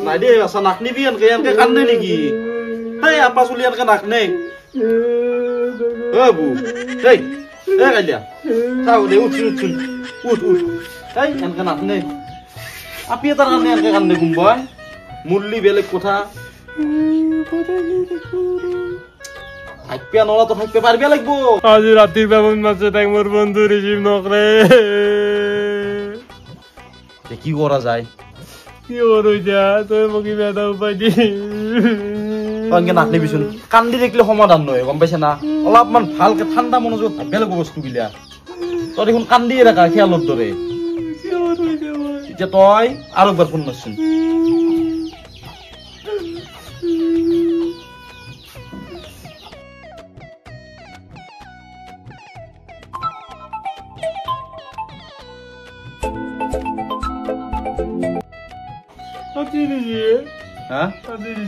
নাই দে আছা নাকনিবি এনকে কান্দে নেকি হেই আপা চলি এনকে নাকনে বু হেই কাইলিয়া চাও দে উঠ হেই এনকে নাকনে আপি এটার কারণে এনকে কান্দে গুম্বয় মুরলি বেলেগ কথা থাকপিয়া নলা তো থাকতে পারবিয়া লাগবো আজ রাতের বেবন মাছে তাই মোর বন্ধু রিসিভ নকরে কি করা যায় কি ওর যা তোর মুখে বেদা উপায় দি অঙ্কে নাকনি বিছুন কান্দি দেখলে সমাধান নয় গম পাইছে না অলপমান ভালকে ঠান্ডা মনোযোগ বেলেগ বস্তু গিলা তই দেখোন কান্দিয়ে রাখা খেয়ালত ধরে এতিয়া তই আৰু একবাৰ ফোন মাৰচোন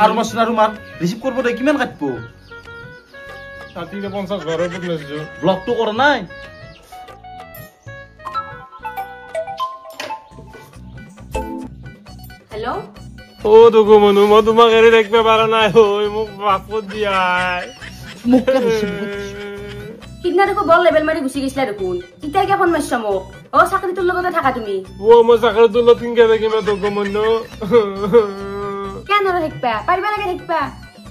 আৰু মাৰচোন আৰু মাৰ ৰিচিভ কৰিব দে কিমান কাটব ৰাতিকে 50 ঘৰৰ বুক লৈছো ব্লকটো কৰা নাই हेलो ও তোকো মনু মই তোমাক এৰি দেখিব পাৰা নাই হৈ মোক বাপত দিয়াই মোক কিডনা দেখো বল লেভেল মারি গুছি গেছলা দেখুন ইটা কি ফোন মারছ মোক ও চাকরি তোর লগতে থাকা তুমি ও মই চাকৰি তোৰ লগত কিনকে দেখিম তোকো মনু কেন ৰ হেকপা পারবা লাগে হেকপা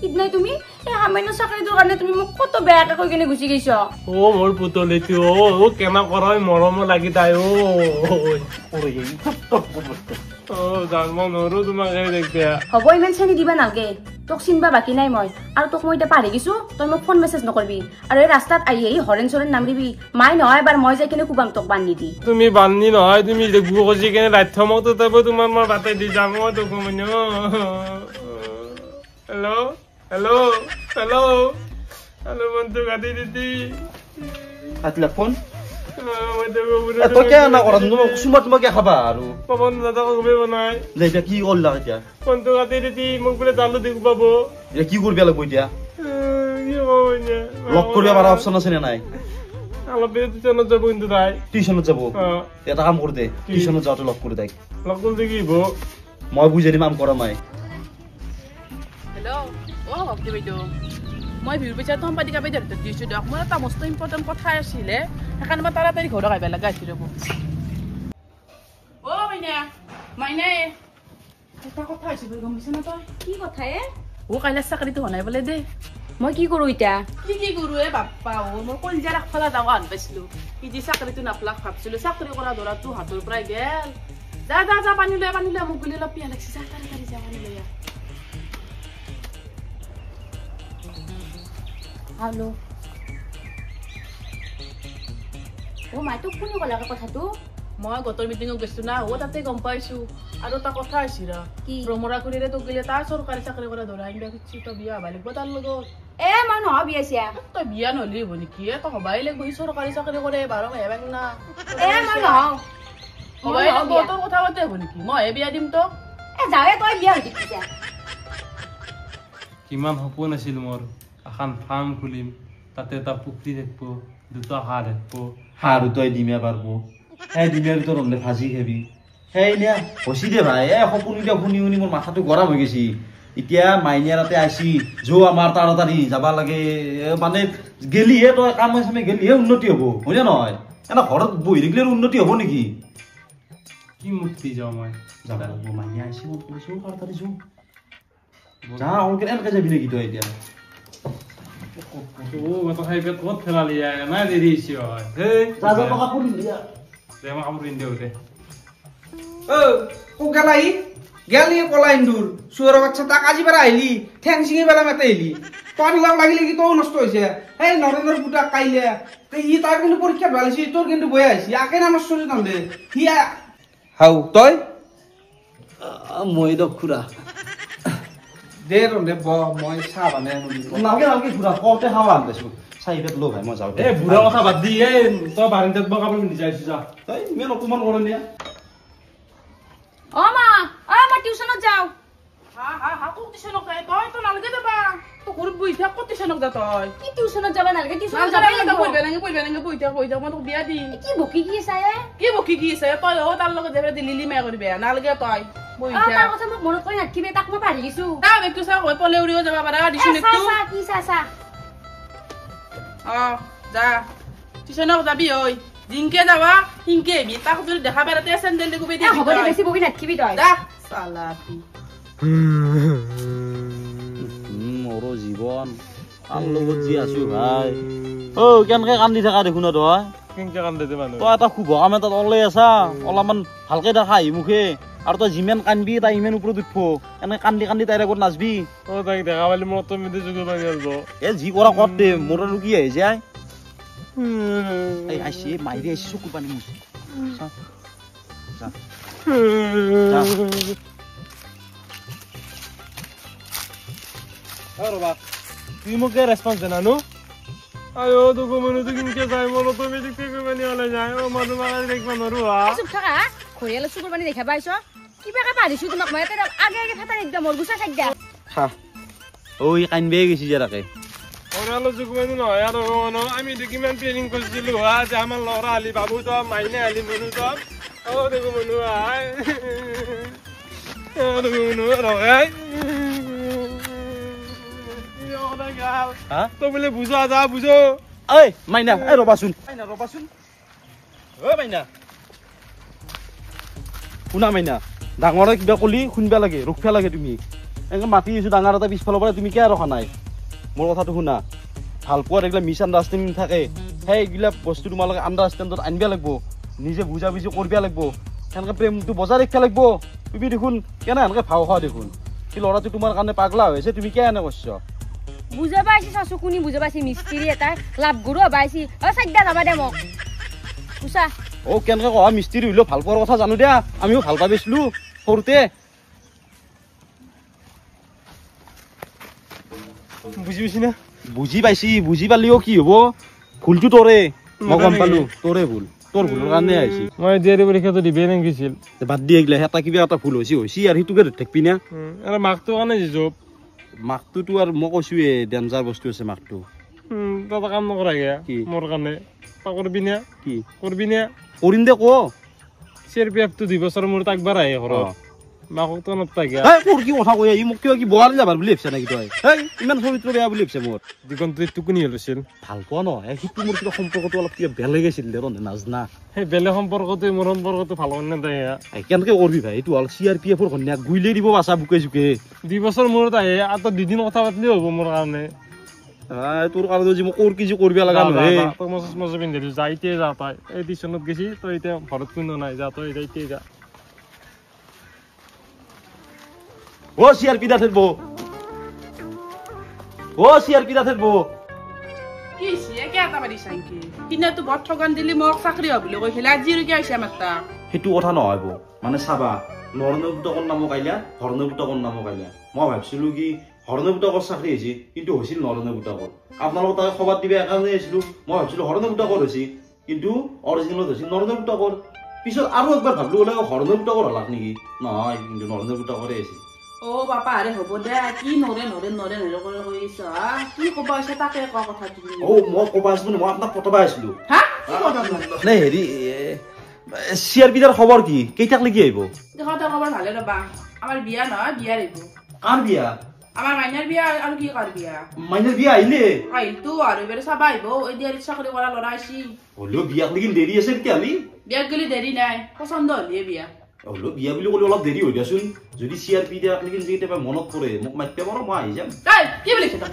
কিডনাই তুমি এ হামাইনো চাকরি তোর কারণে তুমি মোক কত বেয়াকে কই কিনে গুছি গেছ ও মোৰ পুতলিটো ও কেনা কৰই মৰম লাগি তাই ও ও জানম নৰো তোমাক এৰি দেখিব হব ইমান চেনি দিবা নালগে তোক চিনবা বাকি নাই মই আৰু তোক মই এটা পাৰি গিছো তই মোক ফোন মেসেজ নকৰবি আৰু এই ৰাস্তাত আহি হৰেন চৰেন নামৰিবি মাই নহয় এবাৰ মই যাই কিনে কুবাম তোক বান্ধি দি তুমি বান্ধি নহয় তুমি দেখবো কজি কেনে ৰাথ মোক তো তব তোমাৰ মই বাটাই দি যাম মই তোক Manu hello' hello' hello' hello' বন্ধু গাদি দিদি কাটিলা ফোন মই দেখো তই কে না কৰা তুমি কুসুমা তোমাকে খাবা আৰু পবন দাদা কবে বনাই দে এতিয়া কি কৰলা এতিয়া বন্ধু গাদি দিদি মোক বলে জালু দিব পাবো এতিয়া কি কৰিব লাগিব এতিয়া কি হইনে লক কৰিব পাৰা অপচন আছে নে নাই অলপ টিউশনত যাব কিন্তু তাই টিউশনত যাব এটা কাম কৰি দে টিউশনত যাওঁতে লক কৰি দে লক কৰি দিব মই বুঝে দিম কাম কৰা মাই হেল্ল' ও ভক্তি বাইদেউ মই ভিৰ পিছত সম্পাদিক বাইদেউ দিছো দিয়ক মোৰ এটা মস্ত ইম্পৰ্টেণ্ট কথা আছিলে সেইকাৰণে মই তাড়াতাড়ি ঘৰত আহিব লগা আছিল ৰ'ব ও মাইনা এটা কথা হৈছে গম পাইছ না তই কি কথা এ ও কাইলৈ চাকৰিটো হোৱা নাই বোলে দে মই কি কৰো ইটা কি কৰো এ বাপ্পা ও মই কলজাৰ আগফালে যাব আন পাইছিলো কি যে চাকৰিটো নাপলাক ভাবছিলো চাকৰি কৰা দৰাটো হাতৰ পৰাই গেল যা যা যা পানী লৈ মোক বুলি অলপ পিয়া লাগছে যা তাড়াতাড়ি যা পানী লৈ হ্যালো ও মাই তো কোনে কলা কথাটো মই গতৰ মিটিঙত গৈছো না ও তাতে গম পাইছো আৰু এটা কথা আছিল কি প্ৰমৰা কৰিলে তো গিলে তাৰ চৰকাৰী চাকৰি কৰা ধৰা ইন্ডিয়া কিছি তো বিয়া হবা লাগিব তাৰ লগত এ মই নহয় বিয়াছিয়া তই বিয়া নহলি হ'ব নেকি তই হবাই লাগিব চৰকাৰী চাকৰি কৰে 12 মাহে বেং না এ মই নহয় হবাই লাগিব তোৰ কথা পাতে হ'ব নেকি মই বিয়া দিম তো এ যাৱে তই বিয়া হৈ দিছা কিমান সপোন আছিল মোৰ এখন ফাৰ্ম খুলিম তাতে এটা পুখুৰী থাকিব দুটা হাঁহ থাকিব হাৰু তই দিমে পারবো এই দিমের ভিতর রন্ধে ভাজি খাবি সেই না হসি দে ভাই এই সপোনটা শুনি শুনি মোৰ মাথাটো গৰম হৈ গৈছি এতিয়া মাইনিয়া ৰাতে আইছি যো আমাৰ তাড়াতাড়ি যাবা লাগে মানে গেলিহে তই কাম চামে গেলিহে উন্নতি হ'ব হয়নে নহয় এনে ঘৰত বহি থাকিলে উন্নতি হ'ব নেকি কি মুক্তি যাওঁ মই যাবা লাগিব মাইনিয়া আইছি মই কৈছো তাড়াতাড়ি যো যা অলকে এনেকে যাবি নেকি তই এতিয়া ও গত খাইবে ক'ত ফেলালি নাই দেৰি হৈছে হেই যা যা টকা পৰি দিয়া দে মই কাপোৰ পিন্ধি দিওঁ দে ও গেলাই গেলি কলাই দূর সুয়ার বাচ্চা তা কাজি বেড়া আইলি ঠ্যাং সিঙে বেলা মেতে আইলি তোর লাগ লাগিলে কি তো নষ্ট হয়েছে এই নরেন্দ্র পুটা কাইলে ই তার কিন্তু পরীক্ষা ভালছি তোর কিন্তু বই আইছি আকে আমার শরীর কান্দে হিয়া হাউ তই মই দক খুৰা দে ৰে ব মই চা বানে নালগে নালগে খুৰা কওঁতে খাৱা আনছো চাইবেত লো ভাই মই যাওঁ এ বুঢ়া কথা বাদ দি এই তই বাৰিন্দাত মই কাপোৰ পিন্ধি যাইছো যা তই ইমান অপমান কৰে নিয়া ও মা টিউশনত যাও হা কোক টিউশনক যায় তই তো নালগে যাবা তো ঘৰত বহি থাক কোক টিউশনক যা তই কি টিউশনত যাবা নালগে টিউশনত যাবা যাবা পঢ়িব লাগে বহি থাক মই তোক বিয়া দিম কি বকি কি আছে কি বকি কি আছে তই তাৰ লগত যাবা দিলি মে কৰিবি নালগে তই বহি তাৰ থাক কথা মোক মনত কৰি নাথকিবি তাক মই পাহৰি গিছো তা বেগটো চা হৈ পলে উৰিও যাবা পাৰা দিছু নেকটো কি চা যা টিউশনক যাবি ঐ জিনকে যাবা হিংকে বি তাক যদি দেখা পাৰাতে চেন্ডেল দি গুবি দি হ'ব দে বেছি বকি নাথকিবি তই যা সালাপি মোর জীবন আর লগত জি আছো ভাই ও কেনকে কান্দি থাকা দেখুন তই কেনকে কান্দে দে মানুহ তই এটা শুভ কাম এটা ওলাই আছা অলপমান ভালকে দেখা আহি মুখে আৰু তই যিমান কান্দবি তাই ইমান ওপৰত উঠব এনে কান্দি কান্দি তাইৰ আগত নাচবি ও তাক দেখা পালি মোৰ তো মিদি যুগ বাগি আলব এ যি কৰা কত দে মোৰ আৰু কি আহি যায় এই আইছি মাইৰে আইছি চকু পানী মুছি ৰবা তুই মোক ৰেসপন্স দেনানো আয়ো দুগো মনু তো কিনকে যাই মনো তো মিদি কে মানি ওলাই যায় ও মানু মারা দেখবা নরু চুপ থাকা ঘৰিয়ালে চকুৰ পানী দেখা পাইছ কিবাকে পাহৰিছো তোমাক মই তাতে আগে আগে ফাটা একদম মোৰ গুছা খাই দিয়া ওই কান্দবে গেছি যে তাকে ওরালো যুগ মানি নয় আর মনো আমি তো কিমান প্ল্যানিং করছিলু আজ আমার লরা আলি বাবু তো মাইনে আলি মনু তো ও দুগো মনু আয় ও দুগো মনু রগাই তো বলে বুঝা যা বুঝো এই মাইনা এই ৰবাচোন ঐ মাইনা শুনা মাইনা ডাঙৰে কিবা কলি শুনবা লাগে ৰখবা লাগে তুমি এনেকে মাতি আছো ডাঙৰ এটা পিছফালৰ পৰা তুমি কিয় ৰখা নাই মোৰ কথাটো শুনা ভাল পোৱাৰ এইগিলা মিছ আণ্ডাৰষ্টেণ্ডিং থাকে সেই এইগিলা বস্তু তোমালোকে আণ্ডাৰষ্টেণ্ডত আনিব লাগিব নিজে বুজা বুজি কৰিব লাগিব সেনেকে প্ৰেমটো বজাই ৰাখিব লাগিব তুমি দেখোন কেনে এনেকে ভাও খোৱা দেখোন এই ল'ৰাটো তোমাৰ কাৰণে পাগলা হৈছে তুমি কিয় এনে কৰিছ বুজা পাইছি চাচু কোনি বুজা পাইছি মিস্ত্ৰি এটা লাভ গুৰু পাইছি অ সাইডা যাবা দে মোক কুছা ও কেনেকে কহা মিস্ত্রি হইলো ভাল পোৱাৰ কথা জানো দিয়া আমিও ভাল পাইছিলো সৰুতে বুঝি পাইছি না বুজি পালিও কি হব ভুলটো তোৰে মই গম পালো তোৰে ভুল তোৰ ভুলৰ কাৰণে আহিছি মই দিয়াৰি পৰীক্ষাটো দিবে নেকিছিল বাদ দি এইগিলা এটা কিবা এটা ভুল হৈছি আৰু সিটোকে থাকবি না আৰু মাকটো কাৰণে জব মাকটোতো আৰু মই কৈছোৱে ডেঞ্জাৰ বস্তু আছে মাকটো দাদা কাম নকৰা গে কি? মোৰ কাৰণে তা কৰবি না কি কৰবি না কৰিম দে ক চিআৰপিএফটো 2 বছৰ মূৰত একবাৰ আহে ঘৰত মাকক তো নতাগে এই তোৰ কি কথা কৈ মোক কিবা কি বহালি যাবাৰ বুলি ভাবছা নেকি তই এই ইমান চৰিত্ৰ বেয়া বুলি ভাবছা মোৰ দিগন্ত টুকুনি হলছিল ভাল পোৱা নহয় সিটো মোৰ কিবা সম্পৰ্কটো অলপ কিবা বেলেগ আছিল দে নাজনা সেই বেলেগ সম্পৰ্কটো মোৰ সম্পৰ্কটো ভাল হোৱা নাই তাই কেনেকে কৰবি ভাই এইটো হ'ল চিআৰপিএফৰ কন্যাক গুইলে দিব বাচা বুকে চুকে 2 বছৰ মূৰত আহে আৰু 2 দিন কথা পাতিলে হ'ব মোৰ কাৰণে তোৰ কাৰণে যি মই কি যি কৰিব লগা নহয় তই মজ পিন্ধিলো যা এতিয়া যা তই এই টিউচনত গেছি তই এতিয়া ঘৰত কোনো নাই যা তই এতিয়া যা ও সিআৰপি দা থাকবো কি সিয়ে কে এটা পাৰি চাইকে কিনে তো বট ঠগান দিলি মোক চাকৰি হ'ব বুলি কৈ খেলা আজি ৰুকি আহিছে মাত্ৰা সেইটো কথা নহয় বো মানে চাবা নৰনবুটকৰ নামক আইলা হৰণবুটকৰ নামক আইলা মই ভাবছিলো কি হৰণবুটকৰ চাকৰি হৈছে কিন্তু হৈছিল নৰনবুটকৰ আপোনালোক তাকে খবৰ দিবে একাৰণে আহিছিলো মই ভাবছিলো হৰণবুটকৰ হৈছে কিন্তু অৰিজিনেলত হৈছিল নৰনবুটকৰ পিছত আৰু একবাৰ ভাবলো ওলাই হৰণবুটকৰ হলাক নেকি নহয় কিন্তু নৰনবুটকৰে আছিল ও বাপা আরে হব দে কি নরে করে কইছ কি কবা আছে তাকে ক কথা তুমি ও মই কবা আছিলো মই আপোনাক পতবা আছিলো হা কি কথা নাই হেৰি সিআৰপি দাৰ খবৰ কি কেইটাক লাগি আহিব দেখো তো খবৰ ভালে ৰবা আমাৰ বিয়া নহয় বিয়া আহিব কাৰ বিয়া আমাৰ মাইনাৰ বিয়া আৰু কি কাৰ বিয়া মাইনাৰ বিয়া আহিলে আহিলতো আৰু এবাৰ চাবা আহিব এই দিয়াৰি চাকৰি কৰা ল'ৰা আইছি হলেও বিয়াক লাগি দেৰি আছে তেতিয়াহ'লে বিয়াত গেলি দেৰি নাই পছন্দ হলিয়ে বিয়া হলেও বিয়া বুলি ক'লে অলপ দেৰি হৈ দিয়াচোন যদি চিআৰপি দিয়াক লাগি কেতিয়াবা মনত পৰে মোক মাতিব পাৰ মই আহি যাম কি বুলিছ তই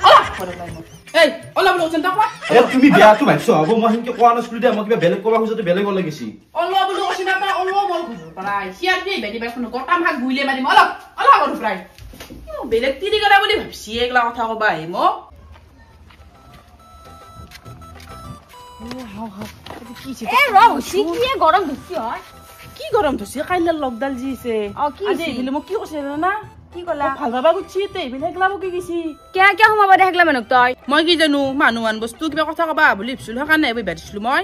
এই ওলা বুলি চিন্তা কৰা তুমি বিয়াটো ভাবিছ হ'ব মই সেনেকে কোৱা নাছিলো দে মই কিবা বেলেগ ক'বা খুজোতে বেলেগ লাগিছি ওলা বুলি কৈছি না তই ওলা বল খুজো প্ৰায় চিআৰপি বেদি বাই কোনো গটাম হাক গুইলে মাৰিম ওলা কৰো প্ৰায় বেলেগ তিৰি কৰা বুলি ভাবছি এইগলা কথা কবা আহি মোক এ ৰহছি কি গৰম ধুছি হয় কি গৰম ধুছি কাইলে লকডাল জিছে কি আজি দিলে মোক কি কৈছে না কি কলা ভাল বাবা গুছি তে বেলেগ লাভ কি গিছি কিয়া কিয়া সোমাব দে হেগলা মানুহ তই মই কি জানো মানুহান বস্তু কিবা কথা কবা বুলি ভাবছিলো সেইকাৰণে এবাৰ বাঢ়িছিলো মই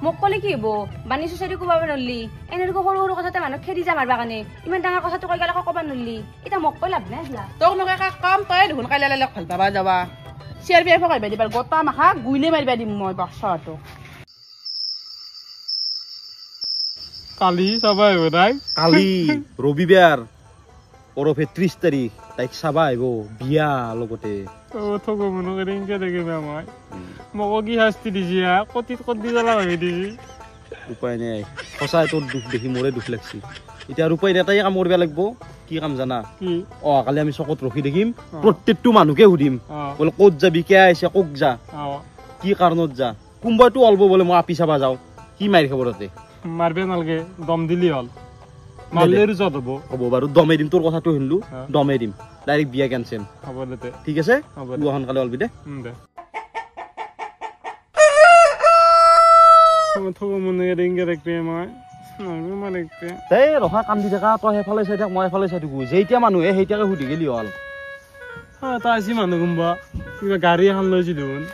মোক ক'লে কি হ'ব বানী চুচাৰি কোবাব নৰলি এনেকুৱা সৰু সৰু কথাতে মানুহ খেদি যা মাৰবা কাৰণে ইমান ডাঙৰ কথাটো কৈ গেলাক ক'ব নৰলি এতিয়া মোক কৈ লাভ নাই আছলা তোক নকে কাম তই দেখোন কাইলৈ লালক ভাল পাবা যাবা CRPF আহিবা দিবাৰ গোটা মাখা গুইলে মাৰিবা দিম মই বাচ্চাটো কালি চাবা আহিব তাই কালি ৰবিবাৰ ওৰফে 30 তাৰিখ তাইক চাবা আহিব বিয়া লগতে থব মনো কেনেকে দেখিবা মই মোক কি শাস্তি দিছি কতিত কতি জ্বালা ভাবি দিছি উপায় নাই সঁচাই তোৰ দুখ দেখি মোৰে দুখ লাগছি এতিয়া আৰু উপায় এটাই কাম কৰিব লাগিব কি কাম জানা কি কালি আমি চকত ৰখি দেখিম প্ৰত্যেকটো মানুহকে সুধিম বোলে ক'ত যাবি কে আহিছে ক'ক যা কি কাৰণত যা কোনোবাইতো অলব বোলে মই আপি চাবা যাওঁ কি মাৰি খাব তাতে মাৰবে নালগে দম দিলি হ'ল মাৰলে ৰিজত হ'ব বাৰু দমে দিম তোৰ কথাটো শুনলো দমে দিম ডাইৰেক্ট বিয়া কেনচেল হ'ব দে ঠিক আছে হ'ব তুই সোনকালে অলবি দে থব মনে কেনেকে দেখবে মই মানে এই ৰখা কান্দি থাকা তই সেইফালে চাই থাক মই এফালে চাই থাকো যেতিয়া মানুহে সেইটাকে সুধি গেলি হ'ল তই আজি মানুহ কোনবা কিবা গাড়ী এখন লৈছি দেখোন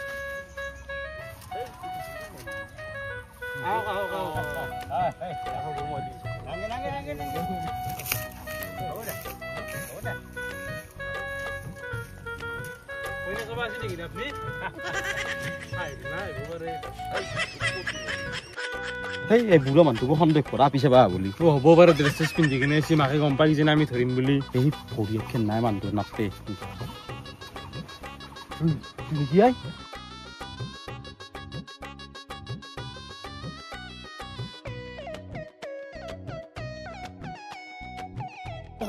এই বুঢ়া মানুহটোকো সন্দেহ কৰা পিছে বা বুলি হ'ব পাৰে ড্ৰেছ চেছ পিন্ধি কিনে মাকে গম পাই কিজানি আমি ধৰিম বুলি এই ভৰিয়তকে নাই মানুহটো নাপে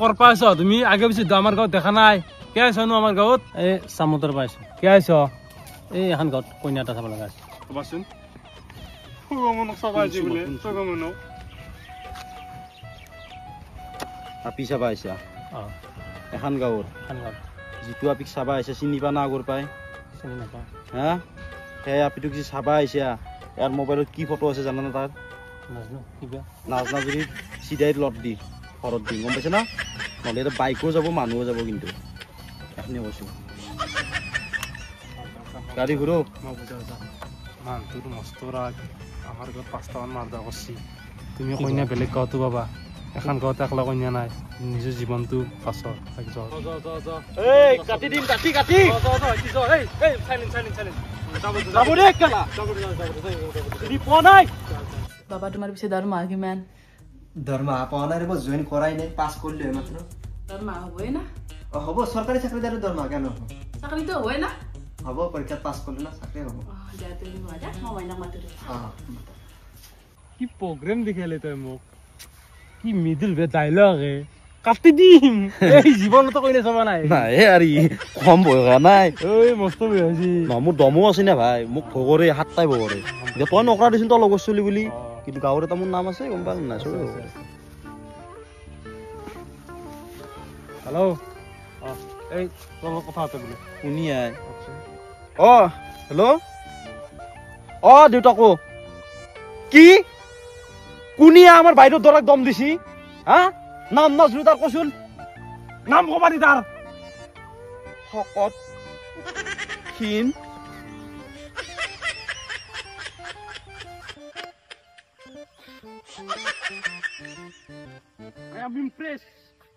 কৰপা আছ তুমি আগে পিছে আমাৰ গাঁৱত দেখা নাই কে আছ নো আমাৰ গাঁৱত এই চামোতৰ পাইছো কে আছ এই এখন গাঁৱত কইনা এটা চাব লগা আছে কবাচোন মনক চাবা আজি বোলে মনক আপি চাবা আহিছা অঁ এখন গাঁৱৰ এখন গাঁৱত যিটো আপিক চাবা আহিছে চিনি পা না আগৰ পাই চিনি নাপাওঁ হা সেই আপিটোক যি চাবা আহিছা ইয়াৰ মোবাইলত কি ফটো আছে জানানে তাৰ নাজানো কিবা নাজনা যদি চিধাই লত দি ঘৰত দিম গম পাইছে না নহ'লে এতিয়া বাইকো যাব মানুহো যাব কিন্তু এখনি কৈছো গাড়ী ঘূৰো মই বুজা মানুহটোৰ মস্ত ৰাগ আমাৰ গাঁৱত 5টামান মাৰদা কৰছি তুমি কইনা বেলেগ গাঁৱতো পাবা এখন গাঁৱতে একলা কইনা নাই নিজৰ জীৱনটো পাছৰ কাটি দিম কাটি কাটি বাবা তোমাৰ পিছে দৰমহা কিমান দৰমহা পোৱা নাই মই জইন কৰাই নাই পাছ কৰিলো মাত্ৰ দৰমহা হ'বই না হ'ব চৰকাৰী চাকৰিদাৰ দৰমহা কেন হ'ব চাকৰিটো হ'বই না হ'ব পৰীক্ষাত পাছ কৰিলো না চাকৰি হ'ব দিয়া তুমি মই মাইনাক মাতি কি প্ৰগ্ৰেম দেখালে তই মোক কি মিডিল বে ডাইলগ কাটি দিম এই জীৱনতো কইনা চাবা নাই নাই আৰি কম বয়স নাই ঐ মস্ত বেয়া হৈছে মোৰ দমো আছে নে ভাই মোক ভগৰে 7টাই ভগৰে এতিয়া তই নকৰা দিছোন তই লগত চলি বুলি কিন্তু গাঁৱৰ এটা মোৰ নাম আছে গম পাল নাই চবে হেল্ল' এই লগত কথা আছে বোলে শুনি আই হেল্ল' দেউতা কো কি কুনিয়া আমাৰ বাইদেউৰ দৰাক দম দিছি হা নাম নাজনো তাৰ কচোন নাম কবা দি তাৰ শকত ক্ষীণ I am impressed.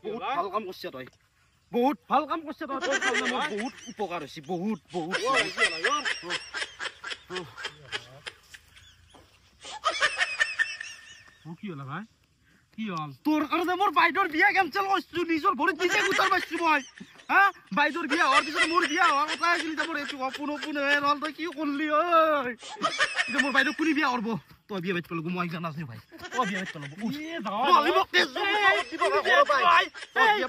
বহুত ভাল কাম কৰিছে তই বহুত ভাল কাম কৰিছে তই তোৰ কাৰণে মোৰ বহুত উপকাৰ হৈছে বহুত বহুত কি হ'ল ভাই কি হ'ল তোৰ কাৰণে মোৰ বাইদেউৰ বিয়া কেনচেল কৰিছো নিজৰ ভৰিত নিজে গুটাৰ পাইছো মই হা বাইদেউৰ বিয়া হোৱাৰ পিছত মোৰ বিয়া হোৱাৰ কথা আছিল এতিয়া মোৰ এইটো সপোন হ'ল তই কি কৰিলি ঐ এতিয়া মোৰ বাইদেউ কোনে বিয়া কৰিব তই বিয়া পাতিব লাগিব মই জানা নাছিলো ভাই তই বিয়া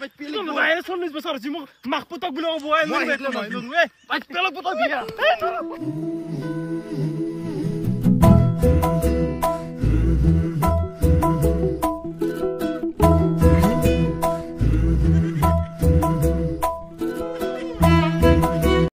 পাতিব লাগিব 40 বছৰ হৈছে মোক মাক পুতক বুলি ক'ব বিয়া